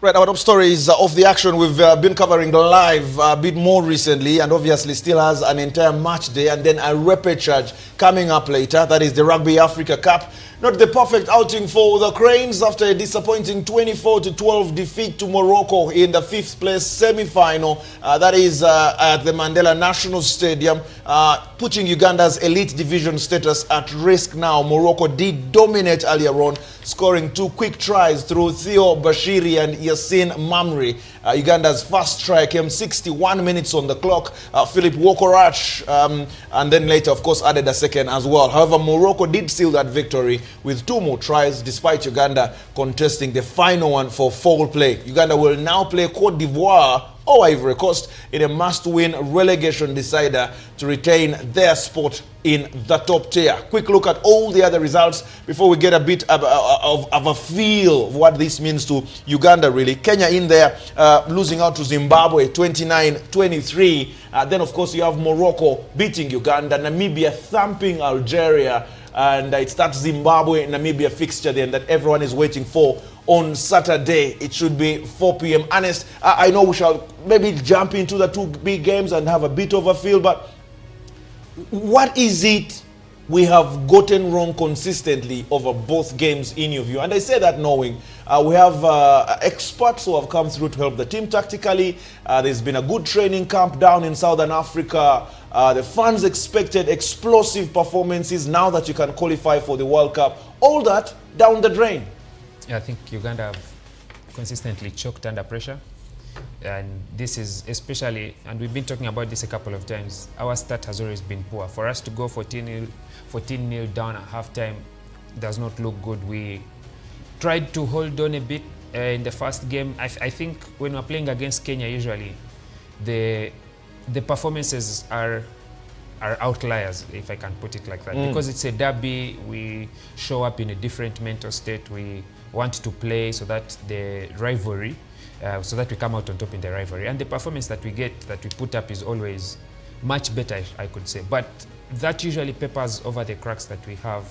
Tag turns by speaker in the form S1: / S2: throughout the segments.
S1: Right, our top stories of the action we've been covering live a bit more recently, and obviously still has an entire match day and then a repechage coming up later. That is the Rugby Africa Cup. Not the perfect outing for the Cranes after a disappointing 24-12 defeat to Morocco in the 5th place semi-final. That is at the Mandela National Stadium, putting Uganda's elite division status at risk now. Morocco did dominate earlier on, scoring 2 quick tries through Theo Bashiri and Yassine Mamri. Uganda's first try came 61 minutes on the clock. Philip Wokorach, and then later, of course, added a second as well. However, Morocco did seal that victory with 2 more tries, despite Uganda contesting the final one for foul play. Uganda will now play Cote d'Ivoire or Ivory Coast in a must-win relegation decider to retain their spot in the top tier. Quick look at all the other results before we get a bit of a feel of what this means to Uganda, really. Kenya in there, losing out to Zimbabwe 29-23. Then, of course, you have Morocco beating Uganda, Namibia thumping Algeria, and it's that Zimbabwe-Namibia fixture then that everyone is waiting for on Saturday. It should be 4 p.m. Honest, I know we shall maybe jump into the 2 big games and have a bit of a feel, but what is it we have gotten wrong consistently over both games in your view? And I say that knowing we have experts who have come through to help the team tactically. There's been a good training camp down in Southern Africa. The fans expected explosive performances now that you can qualify for the World Cup. All that down the drain.
S2: Yeah, I think Uganda have consistently choked under pressure. And this is especially, and we've been talking about this a couple of times, our start has always been poor. For us to go 14-0 down at halftime does not look good. We tried to hold on a bit in the first game. I think when we're playing against Kenya, usually the performances are outliers, if I can put it like that. Because it's a derby, we show up in a different mental state. We want to play so that the rivalry, so that we come out on top in the rivalry. And the performance that we get, that we put up, is always much better, I could say. But that usually papers over the cracks that we have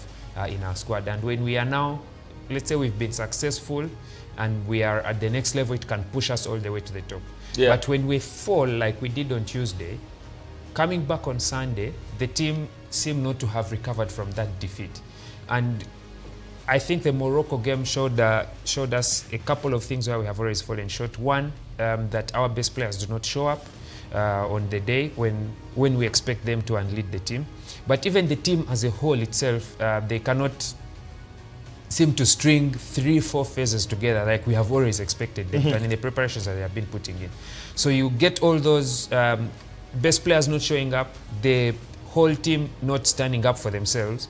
S2: in our squad. And when we are now, let's say we've been successful and we are at the next level, it can push us all the way to the top. Yeah. But when we fall like we did on Tuesday, coming back on Sunday, the team seemed not to have recovered from that defeat. And I think the Morocco game showed us a couple of things where we have always fallen short. One, that our best players do not show up on the day when we expect them to unlead the team. But even the team as a whole itself, they cannot seem to string 3-4 phases together like we have always expected them to, and in the preparations that they have been putting in. So you get all those best players not showing up, the whole team not standing up for themselves.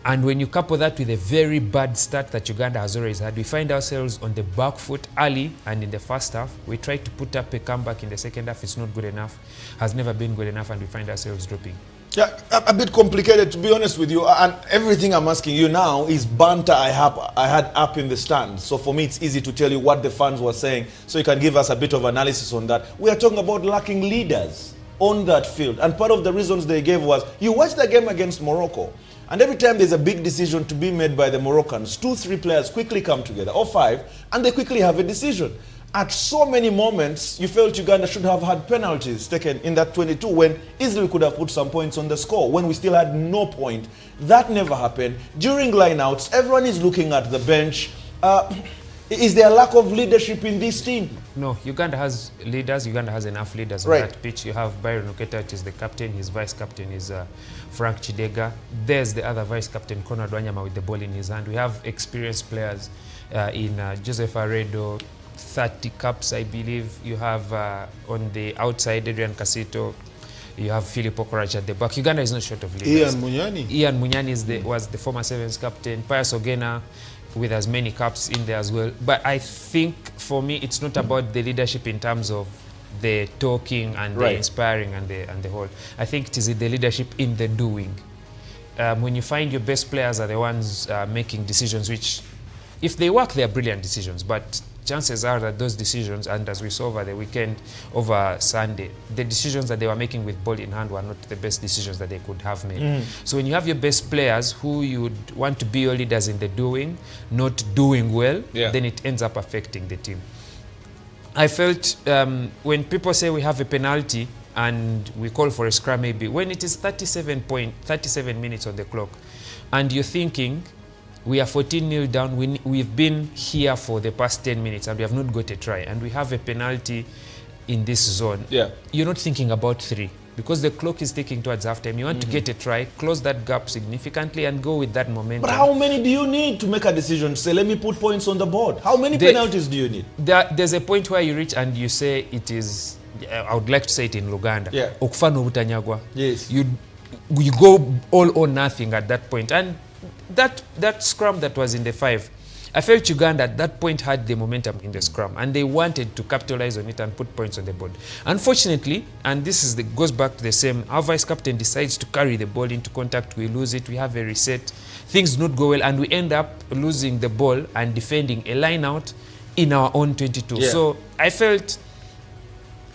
S2: And when you couple that with a very bad start that Uganda has always had, we find ourselves on the back foot early and in the first half. We try to put up a comeback in the second half. It's not good enough, has never been good enough, and we find ourselves dropping.
S1: Yeah, a bit complicated, to be honest with you. And everything I'm asking you now is banter I had up in the stand. So for me, it's easy to tell you what the fans were saying, so you can give us a bit of analysis on that. We are talking about lacking leaders on that field. And part of the reasons they gave was, you watch the game against Morocco, and every time there's a big decision to be made by the Moroccans, 2-3 players quickly come together, or 5, and they quickly have a decision. At so many moments, you felt Uganda should have had penalties taken in that 22 when easily we could have put some points on the score when we still had no point. That never happened. During lineouts, everyone is looking at the bench. Is there a lack of leadership in this team?
S2: No, Uganda has leaders. Uganda has enough leaders on that pitch. You have Byron Oketa, which is the captain. His vice captain is Frank Chidega. There's the other vice captain, Conrad Wanyama, with the ball in his hand. We have experienced players in Joseph Aredo, 30 caps, I believe. You have on the outside Adrian Casito. You have Philip Okorach at the back. Uganda is not short of leaders. Ian Munyani was the former Sevens captain. Pius Ogena, with as many caps in there as well. But I think for me, it's not about the leadership in terms of the talking and the inspiring and the whole. I think it is the leadership in the doing. When you find your best players are the ones making decisions, which, if they work, they are brilliant decisions. But chances are that those decisions, and as we saw over the weekend, over Sunday, the decisions that they were making with ball in hand were not the best decisions that they could have made. So when you have your best players who you want to be your leaders in the doing, not doing well, then it ends up affecting the team. I felt when people say we have a penalty and we call for a scrum, maybe when it is 37 minutes on the clock, and you're thinking we are 14-0 down, we've been here for the past 10 minutes and we have not got a try, and we have a penalty in this zone. You're not thinking about 3 because the clock is ticking towards halftime. You want to get a try, close that gap significantly, and go with that momentum.
S1: But how many do you need to make a decision? Say, let me put points on the board. How many penalties do you need?
S2: There's a point where you reach and you say it is, I would like to say it in Luganda. Okufano butanyagwa.
S1: Yes.
S2: You go all or nothing at that point. And that scrum that was in the 5, I felt Uganda at that point had the momentum in the scrum, and they wanted to capitalize on it and put points on the board. Unfortunately, and this is goes back to the same, our vice captain decides to carry the ball into contact, we lose it, we have a reset, things do not go well, and we end up losing the ball and defending a line out in our own 22. So I felt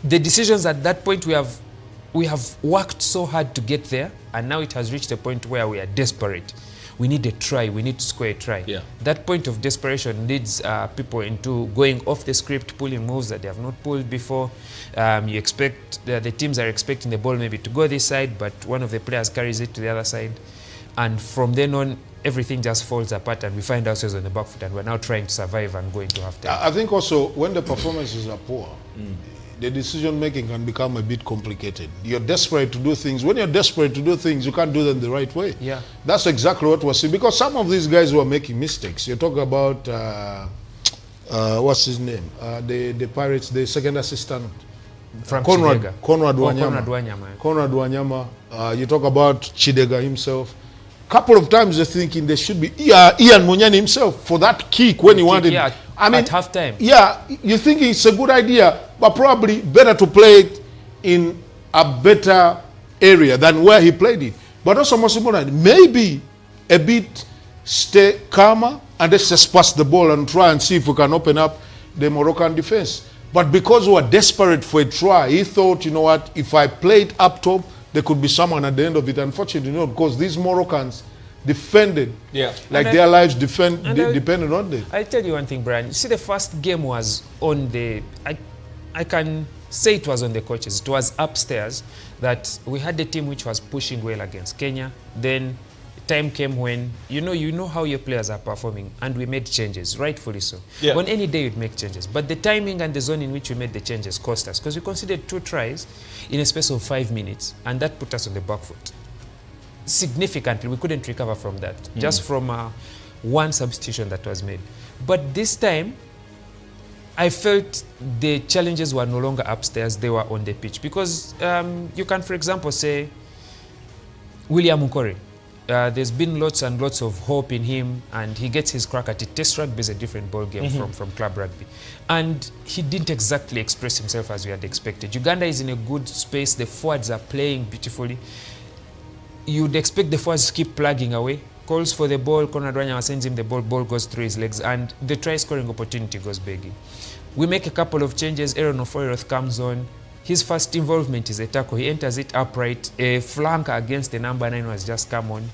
S2: the decisions at that point, we have worked so hard to get there, and now it has reached a point where we are desperate. We need a try, we need to score a try. That point of desperation leads people into going off the script, pulling moves that they have not pulled before. You expect, the teams are expecting the ball maybe to go this side, but one of the players carries it to the other side. And from then on, everything just falls apart and we find ourselves on the back foot, and we're now trying to survive and go into halftime.
S3: I think also when the performances are poor, the decision making can become a bit complicated. You're desperate to do things. When you're desperate to do things, you can't do them the right way. That's exactly what we're seeing. Because some of these guys were making mistakes. You talk about, what's his name? The Pirates, the second assistant.
S2: From
S3: Conrad
S2: Wanyama.
S3: Conrad Wanyama. You talk about Chidega himself. Couple of times you're thinking there should be Ian Munyani himself for that kick when he wanted. I mean,
S2: at halftime.
S3: You think it's a good idea, but probably better to play it in a better area than where he played it. But also, most important, maybe a bit stay calmer and let's just pass the ball and try and see if we can open up the Moroccan defense. But because we were desperate for a try, he thought, you know what, if I play it up top, there could be someone at the end of it. Unfortunately, no, because these Moroccans defended like their lives depended on them.
S2: I'll tell you one thing, Brian. You see, the first game was on the, I can say it was on the coaches. It was upstairs that we had a team which was pushing well against Kenya. Then time came when you know how your players are performing, and we made changes, rightfully so. On any day you'd make changes, but the timing and the zone in which we made the changes cost us, because we considered 2 tries in a space of 5 minutes, and that put us on the back foot. Significantly, we couldn't recover from that, just from one substitution that was made. But this time, I felt the challenges were no longer upstairs, they were on the pitch. Because you can, for example, say, William Nkore, there's been lots and lots of hope in him, and he gets his crack at it. Test rugby is a different ball game from club rugby. And he didn't exactly express himself as we had expected. Uganda is in a good space, the forwards are playing beautifully. You'd expect the forwards to keep plugging away. Calls for the ball, Conrad Wanyama sends him the ball, ball goes through his legs, and the try scoring opportunity goes begging. We make a couple of changes. Aaron Ofoyoroth comes on. His first involvement is a tackle. He enters it upright. A flanker against the number 9 was just come on.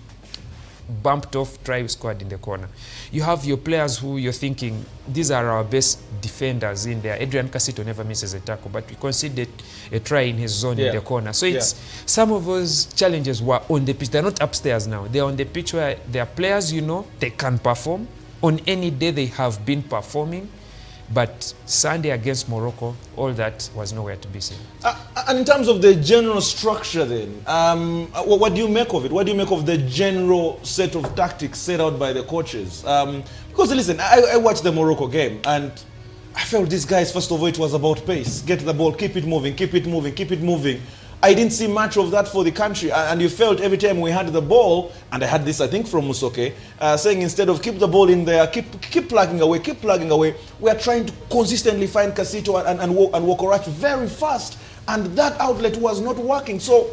S2: Bumped off, try scored in the corner. You have your players who you're thinking, these are our best defenders in there. Adrian Casito never misses a tackle, but we conceded a try in his zone in the corner. So it's some of those challenges were on the pitch. They're not upstairs now. They're on the pitch where there are players, they can perform. On any day they have been performing. But Sunday against Morocco, all that was nowhere to be seen.
S1: And in terms of the general structure then, what do you make of it? What do you make of the general set of tactics set out by the coaches? Because listen, I watched the Morocco game and I felt these guys, first of all, it was about pace. Get the ball, keep it moving, keep it moving, keep it moving. I didn't see much of that for the country, and you felt every time we had the ball, and I had this, I think, from Musoke, saying instead of keep the ball in there, keep plugging away, we are trying to consistently find Casito and Wokorach very fast, and that outlet was not working. So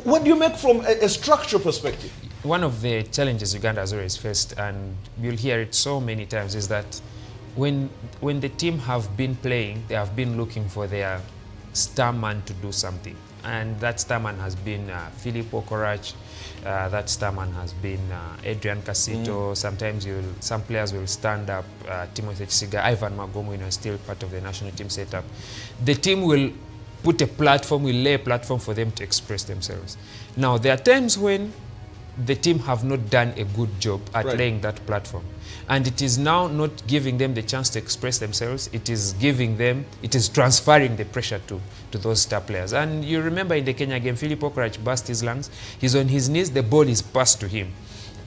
S1: what do you make from a structure perspective?
S2: One of the challenges Uganda has always faced, and you'll hear it so many times, is that when the team have been playing, they have been looking for their star man to do something. And that star man has been Philip Okorach, that star man has been Adrian Casito. Sometimes some players will stand up, Timothy Chisiga, Ivan Magomo, still part of the national team setup. The team will put a platform, will lay a platform for them to express themselves. Now, there are times when the team have not done a good job at laying that platform. And it is now not giving them the chance to express themselves. It is transferring the pressure to those star players. And you remember in the Kenya game, Philip Okorach burst his lungs. He's on his knees, the ball is passed to him.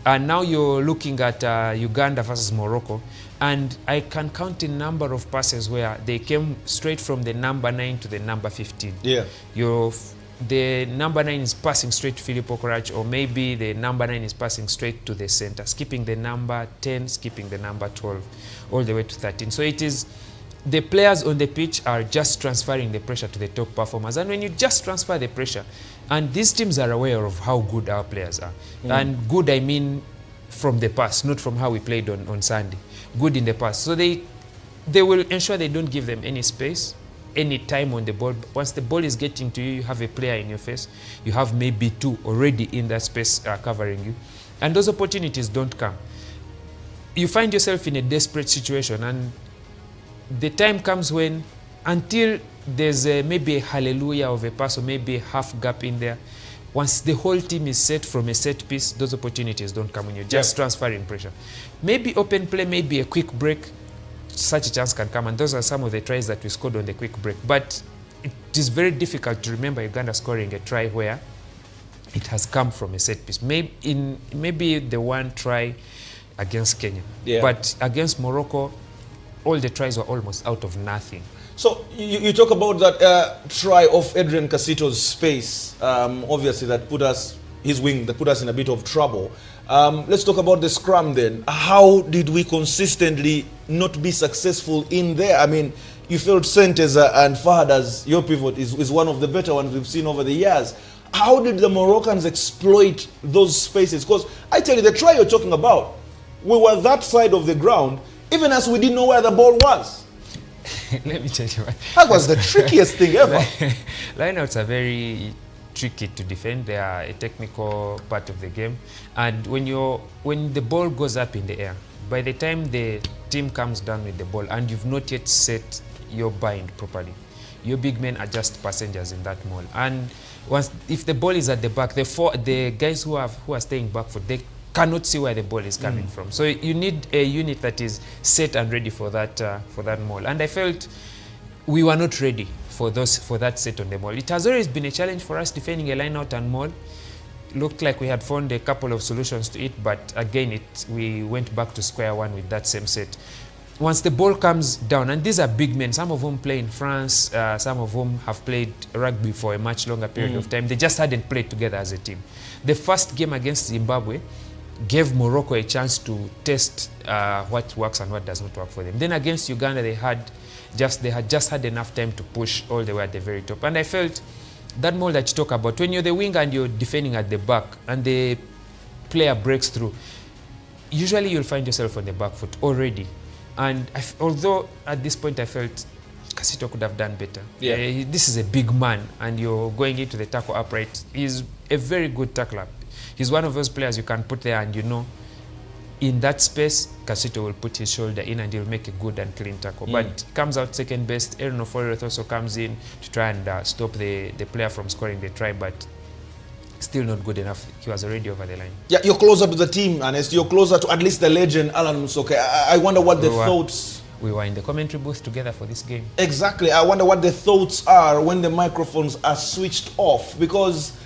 S2: And now you're looking at Uganda versus Morocco. And I can count a number of passes where they came straight from the number 9 to the number 15.
S1: Yeah.
S2: The number 9 is passing straight to Philip Okorach, or maybe the number 9 is passing straight to the center, skipping the number 10, skipping the number 12, all the way to 13. So it is, the players on the pitch are just transferring the pressure to the top performers. And when you just transfer the pressure, and these teams are aware of how good our players are. And good, I mean, from the past, not from how we played on Sunday. Good in the past. So they will ensure they don't give them any space, any time on the ball. Once the ball is getting to you, you have a player in your face. You have maybe 2 already in that space covering you. And those opportunities don't come. You find yourself in a desperate situation, and the time comes when, until there's maybe a hallelujah of a pass or maybe a half gap in there, once the whole team is set from a set piece, those opportunities don't come when you're just transferring pressure. Maybe open play, maybe a quick break, such a chance can come, and those are some of the tries that we scored on the quick break. But it is very difficult to remember Uganda scoring a try where it has come from a set piece. Maybe the one try against Kenya, but against Morocco, all the tries were almost out of nothing.
S1: So you talk about that try of Adrian Casito's space, obviously that put us in a bit of trouble. Let's talk about the scrum then. How did we consistently not be successful in there? I mean, you felt Sentes and Fahad as your pivot is one of the better ones we've seen over the years. How did the Moroccans exploit those spaces? Because I tell you, the try you're talking about, we were that side of the ground, even as we didn't know where the ball was.
S2: Let me tell you what.
S1: That was the trickiest thing ever.
S2: Lineouts are very tricky to defend. They are a technical part of the game. And when the ball goes up in the air, by the time the team comes down with the ball and you've not yet set your bind properly, your big men are just passengers in that mall. And if the ball is at the back, the guys who are staying back foot, they cannot see where the ball is coming from. So you need a unit that is set and ready for that mall. And I felt we were not ready for that set on the mall. It has always been a challenge for us defending a line out and mall. Looked like we had found a couple of solutions to it, but again, we went back to square one with that same set. Once the ball comes down, and these are big men, some of whom play in France, some of whom have played rugby for a much longer period of time. They just hadn't played together as a team. The first game against Zimbabwe gave Morocco a chance to test what works and what does not work for them. Then against Uganda, they had just had enough time to push all the way at the very top. And I felt that mold that you talk about, when you're the wing and you're defending at the back and the player breaks through, usually you'll find yourself on the back foot already. And although at this point I felt Casito could have done better. This is a big man and you're going into the tackle upright. He's a very good tackler. He's one of those players you can put there and in that space, Casito will put his shoulder in and he'll make a good and clean tackle. But comes out second best. Aaron Oforeth also comes in to try and stop the player from scoring the try, but still not good enough. He was already over the line. Yeah,
S1: you're closer to the team, Ernest. You're closer to at least the legend, Alan Musoke. I wonder what the thoughts...
S2: We were in the commentary booth together for this game.
S1: Exactly. I wonder what the thoughts are when the microphones are switched off, because